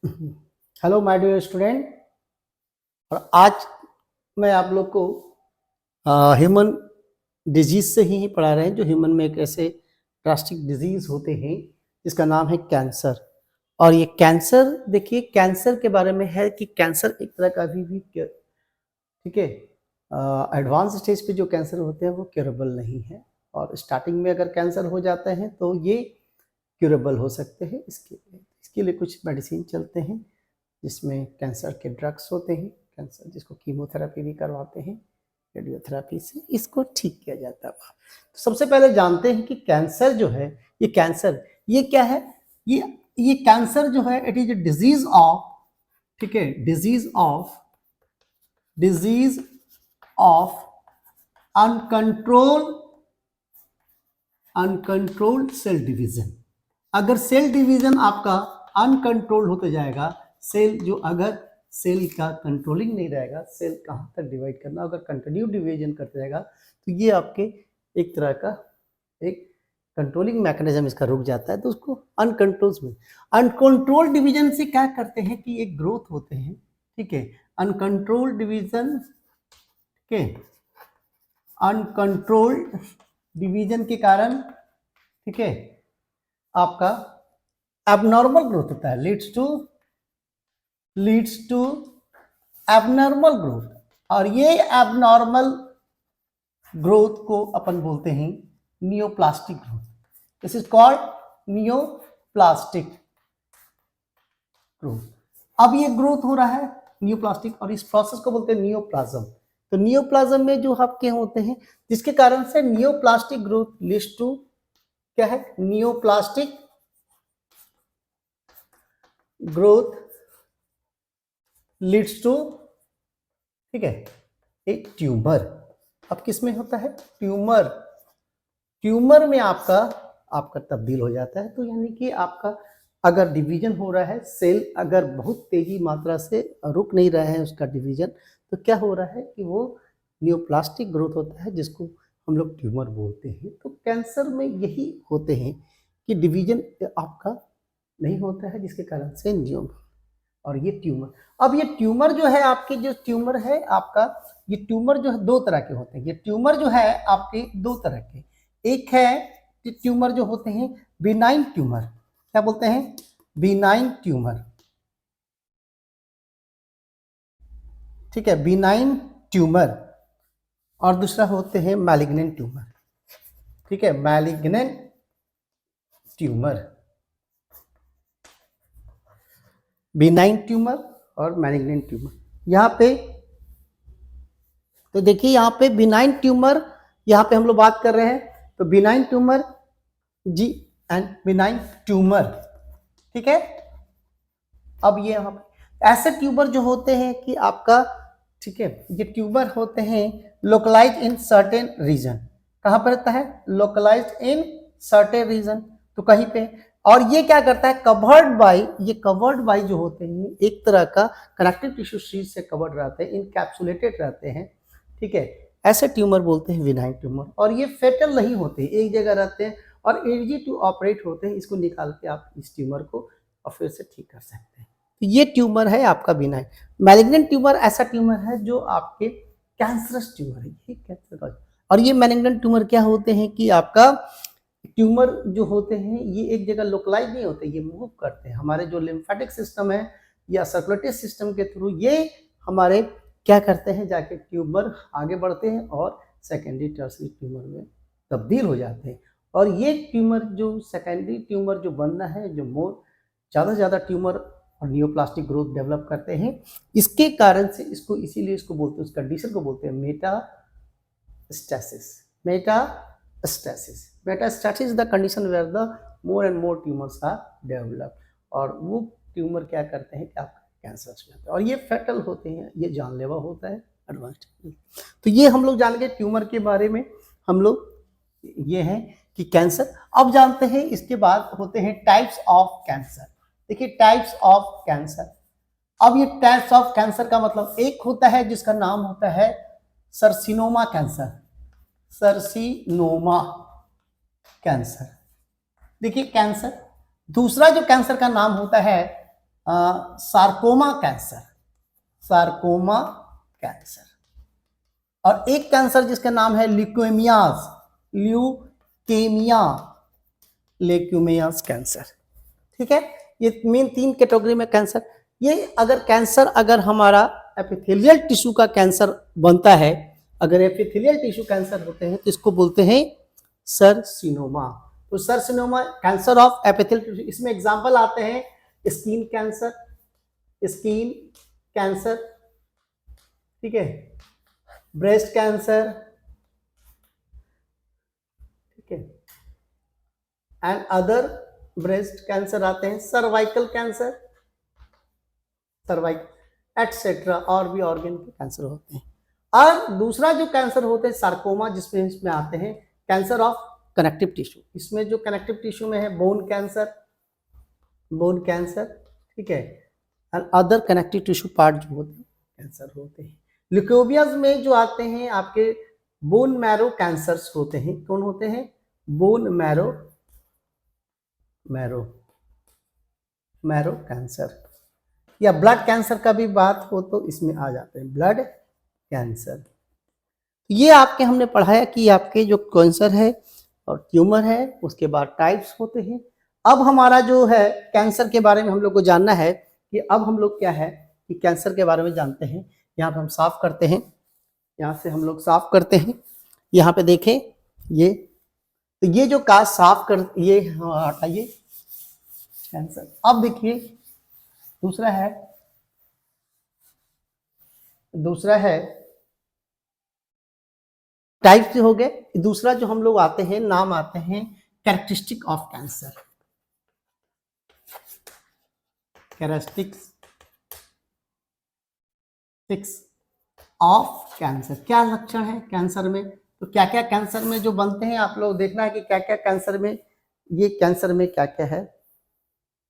Hello my dear student. और आज मैं आप लोग को ह्यूमन डिजीज से ही पढ़ा रहे हैं, जो ह्यूमन में एक ऐसे ड्रास्टिक डिजीज होते हैं जिसका नाम है कैंसर। और ये कैंसर, देखिए कैंसर के बारे में है कि कैंसर एक तरह का अभी भी ठीक है, एडवांस स्टेज पे जो कैंसर होते हैं वो क्यूरेबल नहीं है, और स्टार्टिंग में अगर कैंसर हो जाते हैं तो ये क्यूरेबल हो सकते हैं। इसके लिए कुछ मेडिसिन चलते हैं जिसमें कैंसर के ड्रग्स होते हैं, कैंसर जिसको कीमोथेरेपी भी करवाते हैं, रेडियोथेरेपी से इसको ठीक किया जाता है। तो सबसे पहले जानते हैं कि कैंसर जो है, ये कैंसर ये क्या है। ये ये कैंसर जो है, it is a disease of, ठीक है, disease of uncontrolled cell division. अगर सेल डिवीजन आपका अनकंट्रोल होते जाएगा, अगर सेल का कंट्रोलिंग नहीं रहेगा, सेल कहाँ तक डिवाइड करना, अगर कंटिन्यू डिवीजन करते जाएगा तो ये आपके एक तरह का एक कंट्रोलिंग मैकेनिज्म इसका रुक जाता है, तो उसको अनकंट्रोल डिवीजन से क्या करते हैं कि एक ग्रोथ होते हैं, ठीक है। अनकंट्रोल्ड डिवीजन के अनकंट्रोल्ड डिवीजन के कारण, ठीक है, आपका एबनॉर्मल ग्रोथ होता है, लीड्स टू एबनॉर्मल ग्रोथ। और ये एबनॉर्मल ग्रोथ को अपन बोलते हैं neoplastic growth. This is called neoplastic growth. अब ये ग्रोथ हो रहा है नियोप्लास्टिक, और इस प्रोसेस को बोलते हैं नियोप्लाज्म। तो नियोप्लाज्म में जो आपके होते हैं, जिसके कारण से नियोप्लास्टिक ग्रोथ लीड्स टू क्या है, नियोप्लास्टिक ग्रोथ लीड्स टू, ठीक है, एक ट्यूमर। अब किस में होता है, ट्यूमर में आपका तब्दील हो जाता है। तो यानी कि आपका अगर डिवीजन हो रहा है, सेल अगर बहुत तेजी मात्रा से रुक नहीं रहा है उसका डिवीजन, तो क्या हो रहा है कि वो नियोप्लास्टिक ग्रोथ होता है, जिसको हम लोग ट्यूमर बोलते हैं। तो कैंसर में यही होते हैं कि डिवीजन आपका नहीं होता है, जिसके कारण से नियो और ये ट्यूमर। अब ये ट्यूमर जो है आपके, जो ट्यूमर है आपका, ये ट्यूमर जो है दो तरह के होते हैं। ये ट्यूमर जो है आपके दो तरह के, एक है ट्यूमर जो होते हैं बिनाइन ट्यूमर, क्या बोलते हैं, बिनाइन ट्यूमर, ठीक है, बिनाइन ट्यूमर। और दूसरा होते हैं मैलिग्नेंट ट्यूमर, ठीक है, मैलिग्नेंट ट्यूमर, बिनाइन ट्यूमर और मैलिग्नेंट ट्यूमर। यहाँ पे तो देखिए, यहाँ पे बिनाइन ट्यूमर, यहाँ पे हम लोग बात कर रहे हैं, तो बिनाइन ट्यूमर जी एंड बिनाइन ट्यूमर, ठीक है। अब ये यहाँ पे ऐसे ट्यूमर जो होते हैं कि आपका, ठीक है, ये ट्यूमर होते हैं लोकलाइज इन सर्टेन रीजन। कहाँ पर रहता है, लोकलाइज इन सर्टेन रीजन, तो कहीं पे। और ये क्या करता है, कवर्ड बाई जो होते हैं एक तरह का कनेक्टिव टिश्यू शीट से कवर्ड रहते हैं, इनकैप्सुलेटेड रहते हैं, ठीक है। ऐसे ट्यूमर बोलते हैं विनाइन ट्यूमर। और ये फेटल नहीं होते, एक जगह रहते हैं और इजी टू ऑपरेट होते हैं। इसको निकाल के आप इस ट्यूमर को और फिर से ठीक कर सकते हैं। तो ये ट्यूमर है आपका बिनाइन। मैलिग्नेंट ट्यूमर ऐसा ट्यूमर है जो आपके कैंसरस ट्यूमर है, ये कैंसर का। और ये मैलिग्नेंट ट्यूमर क्या होते हैं कि आपका ट्यूमर जो होते हैं ये एक जगह लोकलाइज नहीं होते, ये मूव करते हैं। हमारे जो लिम्फेटिक सिस्टम है या सर्कुलेटरी सिस्टम के थ्रू ये हमारे क्या करते हैं, जाके ट्यूमर आगे बढ़ते हैं और सेकेंडरी टर्सरी ट्यूमर में तब्दील हो जाते हैं। और ये ट्यूमर जो सेकेंडरी ट्यूमर जो बनना है, जो मोर ज़्यादा से ज़्यादा ट्यूमर और नियोप्लास्टिक ग्रोथ डेवलप करते हैं, इसके कारण से इसको, इसीलिए इसको बोलते हैं, उस कंडीशन को बोलते हैं metastasis. Metastasis is the condition where the more and more tumours are developed. और वो ट्यूमर क्या करते हैं कि आपका कैंसर हो जाता है, और ये फेटल होते हैं, ये जानलेवा होता है, एडवांस्ड। तो ये हम लोग जान गए ट्यूमर के बारे में। हम लोग ये हैं कि कैंसर। अब जानते हैं इसके बाद होते हैं टाइप्स ऑफ कैंसर। देखिए टाइप्स ऑफ कैंसर। अब ये टाइप्स ऑफ कैंसर का मतलब, एक होता है जिसका नाम होता है सर्सिनोमा कैंसर, सर्सिनोमा कैंसर, देखिए कैंसर। दूसरा जो कैंसर का नाम होता है सार्कोमा कैंसर, सार्कोमा कैंसर। और एक कैंसर जिसका नाम है ल्यूकेमियाज, ल्यूकेमिया, ल्यूकेमियाज कैंसर। ठीक है, ये मेन 3 कैटेगरी में कैंसर। ये अगर कैंसर अगर हमारा एपिथेलियल टिश्यू का कैंसर बनता है, अगर एपिथेलियल टिश्यू कैंसर होते हैं तो इसको बोलते हैं सरसिनोमा। तो सरसिनोमा कैंसर ऑफ एपिथेलियल टिश्यू, इसमें एग्जांपल आते हैं स्किन कैंसर, स्किन कैंसर, ठीक है, ब्रेस्ट कैंसर, ठीक है, एंड अदर ब्रेस्ट कैंसर आते हैं, सर्वाइकल कैंसर, सर्वाइकल एटसेट्रा, और भी ऑर्गन के कैंसर होते हैं। और दूसरा जो कैंसर होते हैं सार्कोमा, जिसमें इसमें आते हैं कैंसर ऑफ कनेक्टिव टिश्यू। इसमें जो कनेक्टिव टिश्यू में है बोन कैंसर, बोन कैंसर, ठीक है, and other connective tissue part जो होते हैं कैंसर होते हैं। ल्यूकेमियाज में जो आते हैं आपके बोन मैरो कैंसर्स होते हैं। कौन होते हैं? Bone marrow, marrow cancer. या ब्लड कैंसर का भी बात हो तो इसमें आ जाते हैं ब्लड कैंसर। ये आपके हमने पढ़ाया कि आपके जो कैंसर है और ट्यूमर है, उसके बाद टाइप्स होते हैं। अब हमारा जो है कैंसर के बारे में हम लोग को जानना है कि अब हम लोग क्या है कि कैंसर के बारे में जानते हैं। यहाँ पे हम साफ करते हैं, यहाँ से हम लोग साफ करते हैं। यहाँ पे देखें ये, तो ये जो काज साफ कर, ये हटाइए कैंसर। अब देखिए दूसरा है टाइप्स हो गए। दूसरा जो हम लोग आते हैं, नाम आते हैं characteristic of cancer. Characteristics of cancer, क्या लक्षण है कैंसर में, तो क्या क्या कैंसर में जो बनते हैं, आप लोग देखना है कि क्या क्या कैंसर में, ये कैंसर में क्या क्या है।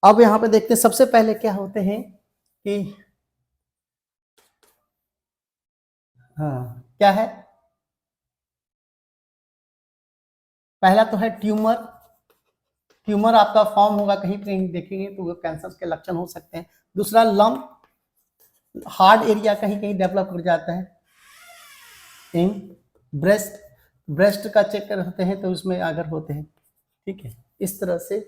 अब यहाँ पे देखते हैं सबसे पहले क्या होते हैं कि हाँ क्या है, पहला तो है ट्यूमर। ट्यूमर आपका फॉर्म होगा, कहीं कहीं देखेंगे तो वो कैंसर के लक्षण हो सकते हैं। दूसरा लम्प, हार्ड एरिया कहीं कहीं डेवलप हो जाता है। इन ब्रेस्ट का चेक करते हैं तो उसमें अगर होते हैं, ठीक है, इस तरह से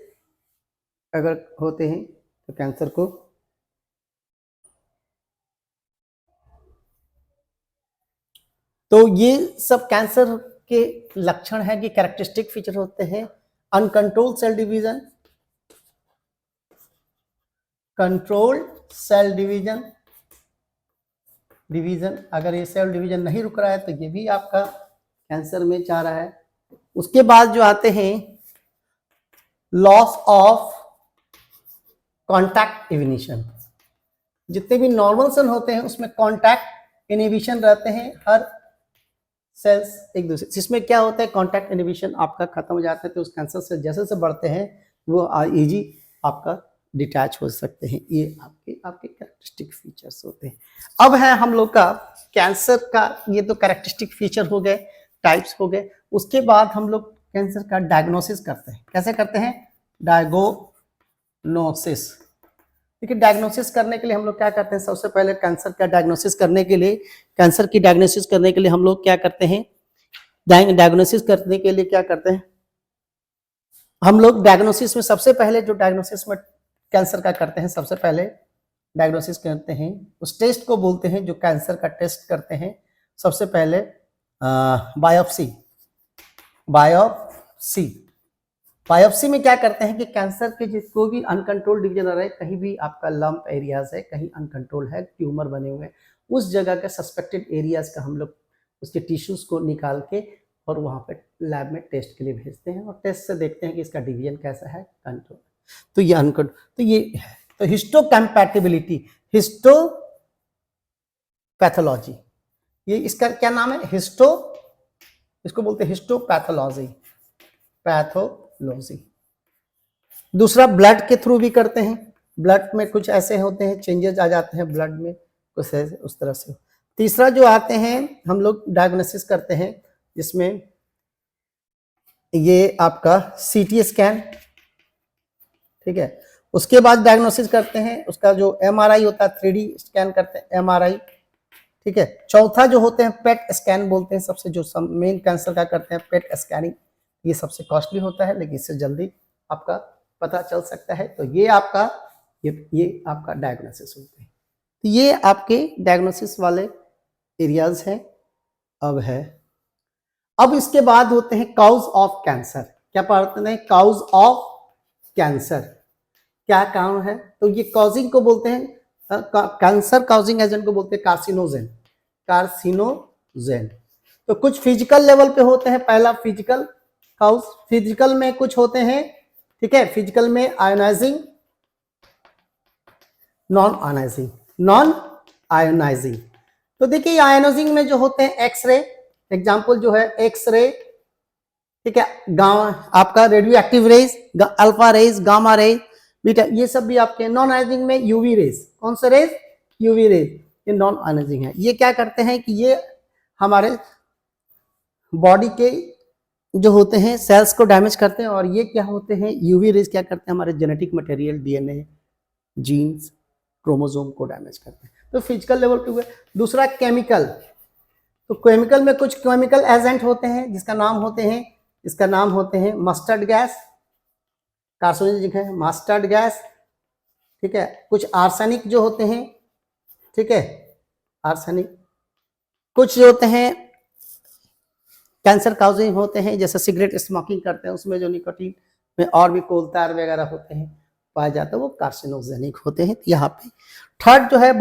अगर होते हैं तो कैंसर को, तो ये सब कैंसर के लक्षण है कि कैरेक्टरिस्टिक फीचर होते हैं। Uncontrolled cell division, controlled cell division, अगर ये सेल डिवीजन नहीं रुक रहा है तो ये भी आपका कैंसर में जा रहा है। उसके बाद जो आते हैं लॉस ऑफ कॉन्टैक्ट इनिबिशन, जितने भी नॉर्मल सेल होते हैं उसमें कॉन्टैक्ट इनिबिशन रहते हैं हर सेल्स एक दूसरे, जिसमें क्या होता है कॉन्टैक्ट इनिबिशन आपका खत्म हो जाता है तो उस कैंसर से जैसे जैसे बढ़ते हैं वो इजी आपका डिटैच हो सकते हैं। ये आपके कैरेक्टरिस्टिक फीचर्स होते हैं। अब है हम लोग का कैंसर का, ये तो कैरेक्टरिस्टिक फीचर हो गए, टाइप्स हो गए। उसके बाद हम लोग कैंसर का डायग्नोसिस करते हैं। कैसे करते हैं? डायग्नोसिस। देखिए डायग्नोसिस करने के लिए हम लोग क्या करते हैं, सबसे पहले कैंसर का डायग्नोसिस करने के लिए, कैंसर की डायग्नोसिस करने के लिए हम लोग क्या करते हैं, डायग्नोसिस करने के लिए क्या करते हैं हम लोग, डायग्नोसिस में सबसे पहले जो डायग्नोसिस में कैंसर का करते हैं, सबसे पहले डायग्नोसिस करते हैं, उस टेस्ट को बोलते हैं जो कैंसर का टेस्ट करते हैं। सबसे पहले बायोप्सी। बायोप्सी में क्या करते हैं कि कैंसर के जिसको भी अनकंट्रोल डिवीजन रहे, कहीं भी आपका लंप एरियाज है, कहीं अनकंट्रोल है, ट्यूमर बने हुए हैं, उस जगह के सस्पेक्टेड एरियाज का हम लोग उसके टिश्यूज को निकाल के और वहाँ पे लैब में टेस्ट के लिए भेजते हैं और टेस्ट से देखते हैं कि इसका डिवीजन कैसा है, कंट्रोल। तो ये अनकंट्रोल, तो ये है तो हिस्टोकैम्पैटिबिलिटी, हिस्टोपैथोलॉजी, ये इसका क्या नाम है, इसको बोलते हैं हिस्टोपैथोलॉजी, पैथोलॉजी। दूसरा ब्लड के थ्रू भी करते हैं, ब्लड में कुछ ऐसे होते हैं चेंजेस आ जाते हैं ब्लड में, कुछ ऐसे उस तरह से। तीसरा जो आते हैं हम लोग डायग्नोसिस करते हैं, जिसमें ये आपका सीटी स्कैन, ठीक है, उसके बाद डायग्नोसिस करते हैं, उसका जो एमआरआई होता है 3D स्कैन करते हैं एमआरआई, ठीक है। चौथा जो होते हैं पेट स्कैन बोलते हैं, सबसे जो मेन कैंसर का करते हैं पेट स्कैनिंग, ये सबसे कॉस्टली होता है लेकिन इससे जल्दी आपका पता चल सकता है। तो ये आपका डायग्नोसिस होते हैं। तो ये आपके डायग्नोसिस वाले एरियाज हैं। अब इसके बाद होते हैं काउज ऑफ कैंसर। क्या पढ़ते हैं? काउज ऑफ कैंसर, क्या कारण है? तो ये कॉजिंग को बोलते हैं, कैंसर कॉजिंग एजेंट को बोलते हैं कार्सिनोजेन। तो कुछ फिजिकल लेवल पे होते हैं। पहला फिजिकल काउज, फिजिकल में कुछ होते हैं, ठीक है। फिजिकल में आयोनाइजिंग, नॉन आयोनाइजिंग। तो देखिए आयोनाइजिंग में जो होते हैं एक्सरे, एग्जाम्पल जो है एक्सरे, ठीक है, आपका radioactive rays, alpha rays, gamma rays, beta, ये सब भी आपके। नॉन आयोनाइजिंग में यूवी रेज, कौन से रेज? यूवी रेज, ये नॉन आयोनाइजिंग है। ये क्या करते हैं कि ये हमारे बॉडी के जो होते हैं सेल्स को डैमेज करते हैं। और ये क्या होते हैं? यूवी रेज क्या करते हैं? हमारे genetic material, DNA, genes, chromosome को डैमेज करते हैं। तो फिजिकल लेवल पे हुए। दूसरा केमिकल, तो केमिकल में कुछ केमिकल एजेंट होते हैं जिसका नाम होते हैं मस्टर्ड गैस, कार्सिनोजेनिक है मस्टर्ड गैस, ठीक है। कुछ आर्सेनिक जो होते हैं, ठीक है, आर्सेनिक। कुछ जो होते हैं कैंसर काउजिंग होते हैं, जैसे सिगरेट स्मोकिंग करते हैं उसमें जो निकोटीन में और भी कोलतार वगैरह होते हैं पाए जाते हैं, वो कार्सिनोजेनिक होते हैं। यहाँ पे थर्ड जो है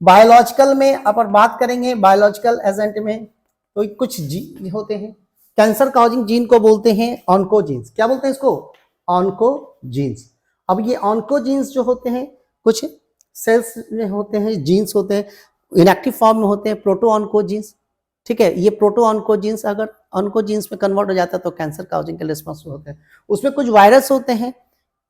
बायोलॉजिकल में अपन बात करेंगे। बायोलॉजिकल एजेंट में तो कुछ जीन होते हैं, कैंसर काउजिंग जीन को बोलते हैं ऑन्कोजीन्स। क्या बोलते हैं इसको? ऑन्कोजीन्स। अब ये ऑन्कोजीन्स जो होते हैं कुछ सेल्स में होते हैं, जीन्स होते हैं, इनएक्टिव फॉर्म में होते हैं प्रोटो ऑन्कोजीन्स, ठीक है। ये प्रोटो ऑन्कोजीन्स अगर ऑन्कोजीन्स में कन्वर्ट हो जाता है तो कैंसर काउजिंग के रिस्पॉन्सिबल होते हैं। उसमें कुछ वायरस होते हैं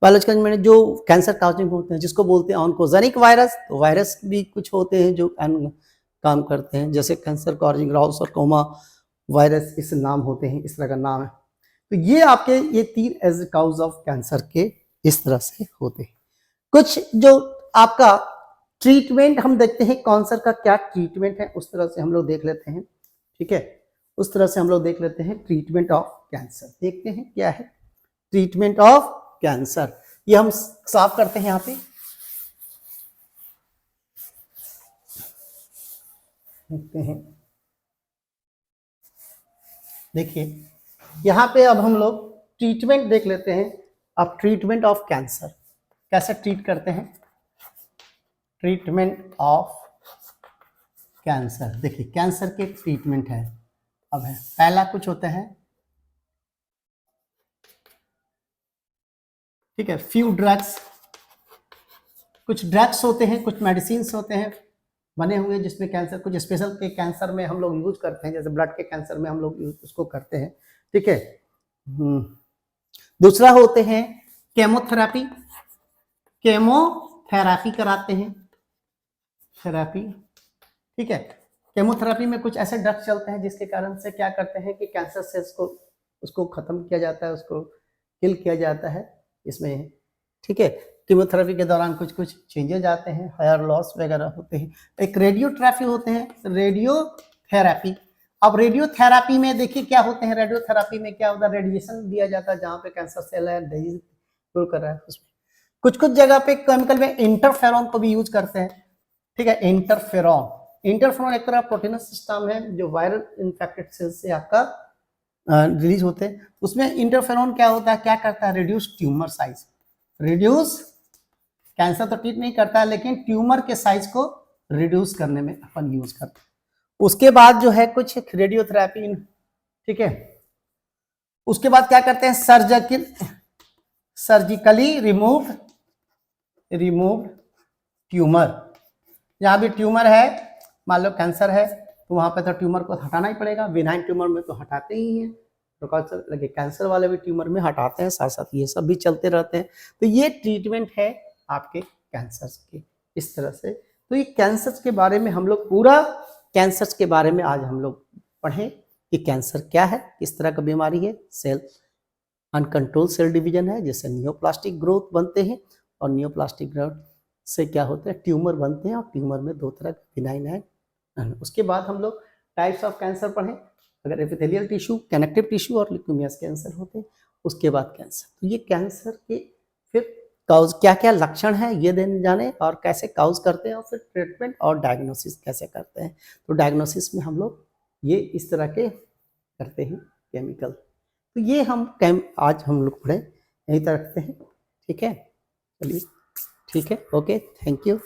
बायोलॉजिकल में जो कैंसर काउजिंग होते हैं, जिसको बोलते हैं ऑन्कोजेनिक वायरस। तो वायरस भी कुछ होते हैं जो काम करते हैं, जैसे कैंसर काउजिंग राउसरकोमा वायरस, इस नाम होते हैं, इस तरह का नाम है। तो ये आपके ये 3 एज काउज ऑफ कैंसर के इस तरह से होते हैं। कुछ जो आपका ट्रीटमेंट हम देखते हैं, कैंसर का क्या ट्रीटमेंट है उस तरह से हम लोग देख लेते हैं, ठीक है। उस तरह से हम लोग देख लेते हैं ट्रीटमेंट ऑफ कैंसर। देखते हैं क्या है ट्रीटमेंट ऑफ कैंसर। ये हम साफ करते हैं यहाँ पे, देखते हैं। देखिए यहाँ पे अब हम लोग ट्रीटमेंट देख लेते हैं। अब ट्रीटमेंट ऑफ कैंसर कैसे ट्रीट करते हैं? ट्रीटमेंट ऑफ कैंसर, देखिए कैंसर के ट्रीटमेंट है। अब है पहला कुछ होता है, ठीक है, फ्यू ड्रग्स, कुछ ड्रग्स होते हैं, कुछ मेडिसिन होते हैं बने हुए जिसमें कैंसर, कुछ स्पेशल के कैंसर में हम लोग यूज करते हैं, जैसे ब्लड के कैंसर में हम लोग उसको करते हैं, ठीक है। दूसरा होते हैं केमोथेरेपी, केमोथेरेपी कराते हैं, थेरेपी, ठीक है। केमोथेरेपी में कुछ ऐसे ड्रग्स चलते हैं जिसके कारण से क्या करते हैं कि कैंसर सेल्स को उसको खत्म किया जाता है, उसको किल किया जाता है इसमें, ठीक है। कीमोथेरेपी के दौरान कुछ कुछ चेंजेज आते हैं, हेयर लॉस वगैरह होते हैं। एक रेडियोथेरेपी होते हैं, रेडियोथेरेपी। अब रेडियोथेरेपी में देखिए क्या होते हैं, रेडियोथेरेपी में क्या होता है, रेडिएशन दिया जाता है जहाँ पे कैंसर सेल है, डिजीज कर रहा है उसमें। कुछ कुछ जगह पे केमिकल में इंटरफेरॉन को भी यूज करते हैं, ठीक है। इंटरफेरॉन एक तरह प्रोटीनस सिस्टम है जो वायरल इन्फेक्टेड सेल से आपका रिलीज होते हैं। उसमें इंटरफेरॉन क्या होता है, क्या करता है, reduce tumour size, reduce, cancer तो ट्रीट नहीं करता है लेकिन ट्यूमर के साइज को रिड्यूस करने में अपन यूज करते हैं। उसके बाद जो है कुछ रेडियोथेरेपी, ठीक है। उसके बाद क्या करते हैं, सर्जिकली रिमूव ट्यूमर। जहां भी ट्यूमर है, मान लो कैंसर है तो वहां पे तो ट्यूमर को हटाना ही पड़ेगा। बिनाइन ट्यूमर में तो हटाते ही हैं, तो लगे कैंसर वाले भी ट्यूमर में हटाते हैं, साथ साथ ये सब भी चलते रहते हैं। तो ये ट्रीटमेंट है आपके कैंसर के इस तरह से। तो ये कैंसर के बारे में हम लोग पूरा कैंसर के बारे में आज हम लोग पढ़ें कि कैंसर क्या है, किस तरह का बीमारी है, सेल अनकंट्रोल सेल डिवीजन है, जिससे नियोप्लास्टिक ग्रोथ बनते हैं, और नियोप्लास्टिक ग्रोथ से क्या होता है, ट्यूमर बनते हैं, और ट्यूमर में दो तरह के बिनाइन है। उसके बाद हम लोग टाइप्स ऑफ कैंसर पढ़ें, अगर एपिथेलियल टिश्यू, कनेक्टिव टिश्यू और ल्यूकेमियस कैंसर होते हैं। उसके बाद कैंसर, तो ये कैंसर के फिर काउज क्या क्या लक्षण है ये देन जाने, और कैसे काउज करते हैं, और फिर ट्रीटमेंट और डायग्नोसिस कैसे करते हैं। तो डायग्नोसिस में हम लोग ये इस तरह के करते हैं केमिकल। तो ये हम आज हम लोग पढ़े यहीं तक रखते हैं, ठीक है, चलिए ठीक है, ओके, थैंक यू।